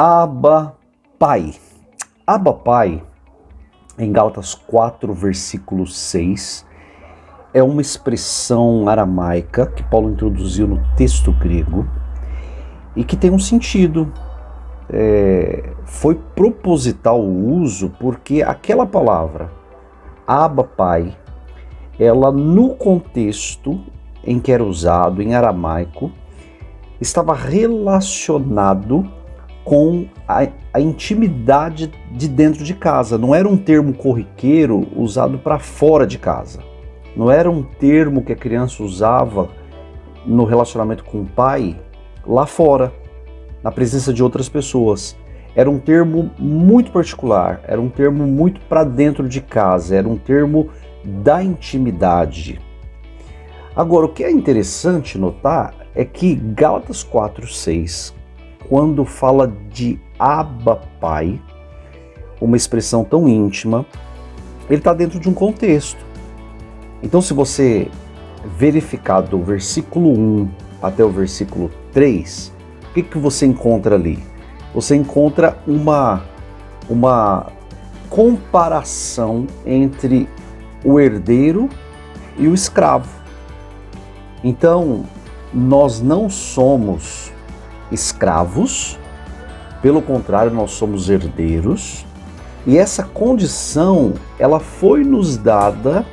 Abba Pai. Abba Pai, em Gálatas 4, versículo 6, é uma expressão aramaica que Paulo introduziu no texto grego e que tem um sentido. Foi proposital o uso porque aquela palavra, Abba Pai, ela no contexto em que era usado, em aramaico, estava relacionado com a intimidade de dentro de casa. Não era um termo corriqueiro usado para fora de casa. Não era um termo que a criança usava no relacionamento com o pai lá fora, na presença de outras pessoas. Era um termo muito particular, era um termo muito para dentro de casa, era um termo da intimidade. Agora, o que é interessante notar é que Gálatas 4:6, quando fala de Abba Pai, uma expressão tão íntima, ele está dentro de um contexto. Então, se você verificar do versículo 1 até o versículo 3, o que você encontra ali? Você encontra uma comparação entre o herdeiro e o escravo. Então, nós não somos escravos, pelo contrário, nós somos herdeiros, e essa condição, ela foi nos dada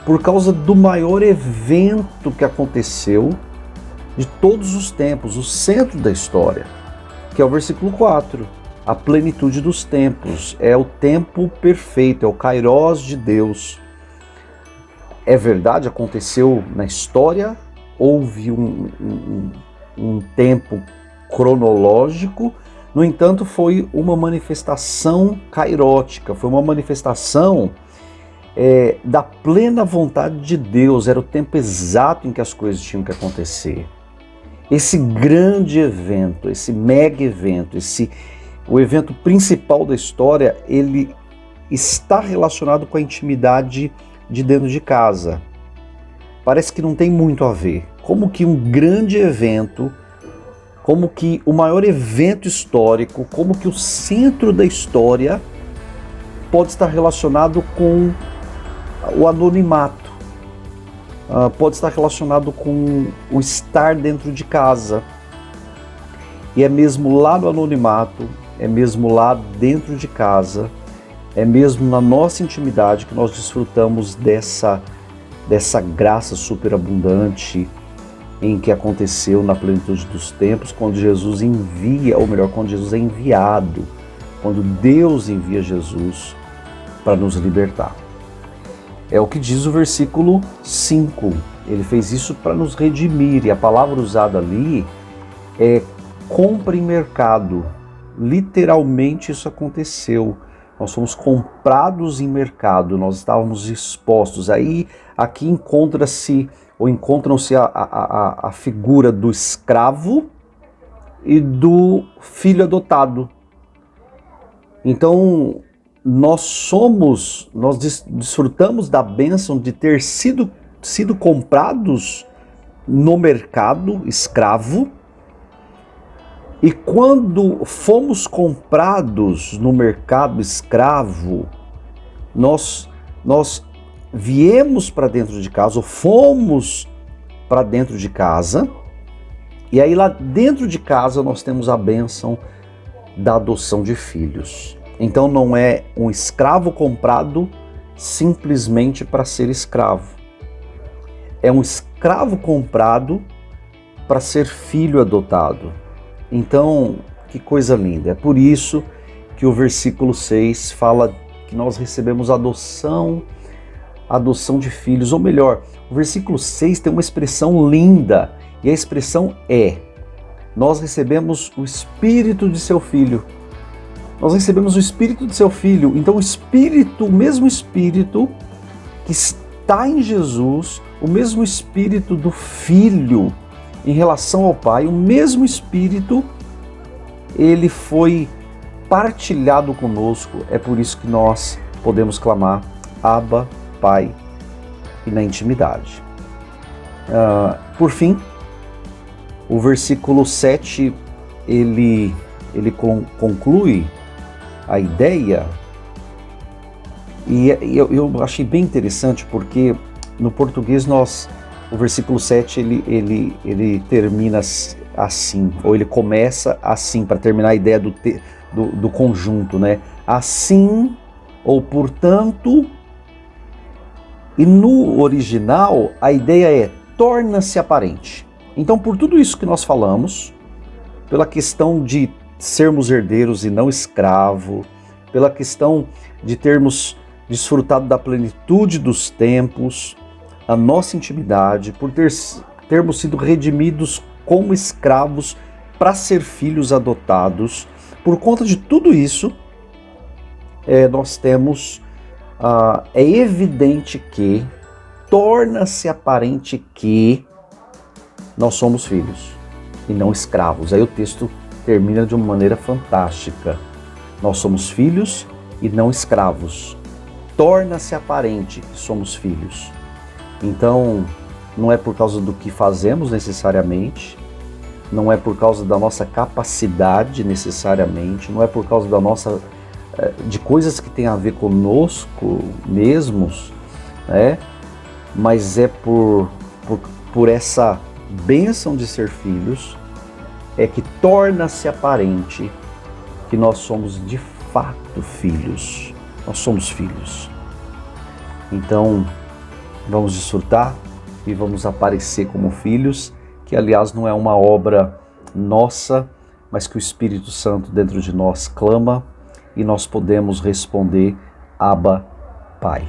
por causa do maior evento que aconteceu de todos os tempos, o centro da história, que é o versículo 4, a plenitude dos tempos, é o tempo perfeito, é o Kairos de Deus. É verdade, aconteceu na história, houve um tempo cronológico, no entanto foi uma manifestação kairótica, foi uma manifestação da plena vontade de Deus, era o tempo exato em que as coisas tinham que acontecer. Esse grande evento, esse mega evento, o evento principal da história, ele está relacionado com a intimidade de dentro de casa. Parece que não tem muito a ver. Como que um grande evento, como que o maior evento histórico, como que o centro da história pode estar relacionado com o anonimato, pode estar relacionado com o estar dentro de casa. E é mesmo lá no anonimato, é mesmo lá dentro de casa, é mesmo na nossa intimidade que nós desfrutamos dessa graça superabundante em que aconteceu na plenitude dos tempos, quando Jesus envia, ou melhor, quando Jesus é enviado, quando Deus envia Jesus para nos libertar. É o que diz o versículo 5, ele fez isso para nos redimir, e a palavra usada ali é compra em mercado. Literalmente isso aconteceu. Nós fomos comprados em mercado, nós estávamos expostos. Aí aqui encontram-se a figura do escravo e do filho adotado. Então nós desfrutamos da bênção de ter sido comprados no mercado escravo. E quando fomos comprados no mercado escravo, nós viemos para dentro de casa, ou fomos para dentro de casa, e aí lá dentro de casa nós temos a bênção da adoção de filhos. Então não é um escravo comprado simplesmente para ser escravo. É um escravo comprado para ser filho adotado. Então, que coisa linda. É por isso que o versículo 6 fala que nós recebemos adoção de filhos. Ou melhor, o versículo 6 tem uma expressão linda, e a expressão é: nós recebemos o Espírito de seu Filho. Nós recebemos o Espírito de seu Filho. Então o mesmo Espírito que está em Jesus, o mesmo Espírito do Filho em relação ao Pai, o mesmo Espírito, ele foi partilhado conosco. É por isso que nós podemos clamar Abba, Pai, e na intimidade. Por fim, o versículo 7, ele ele conclui a ideia, e eu achei bem interessante porque no português o versículo 7 ele termina assim, ou ele começa assim, para terminar a ideia do conjunto, né? Assim, ou portanto, e no original a ideia é torna-se aparente. Então, por tudo isso que nós falamos, pela questão de sermos herdeiros e não escravo, pela questão de termos desfrutado da plenitude dos tempos, a nossa intimidade, por termos sido redimidos como escravos para ser filhos adotados, por conta de tudo isso, nós temos, é evidente que, torna-se aparente que nós somos filhos e não escravos. Aí o texto termina de uma maneira fantástica. Nós somos filhos e não escravos. Torna-se aparente que somos filhos. Então, não é por causa do que fazemos necessariamente, não é por causa da nossa capacidade necessariamente, não é por causa de coisas que têm a ver conosco mesmos, né? Mas é por essa bênção de ser filhos, é que torna-se aparente que nós somos de fato filhos. Nós somos filhos. Então, vamos desfrutar e vamos aparecer como filhos, que aliás não é uma obra nossa, mas que o Espírito Santo dentro de nós clama e nós podemos responder: Abba, Pai.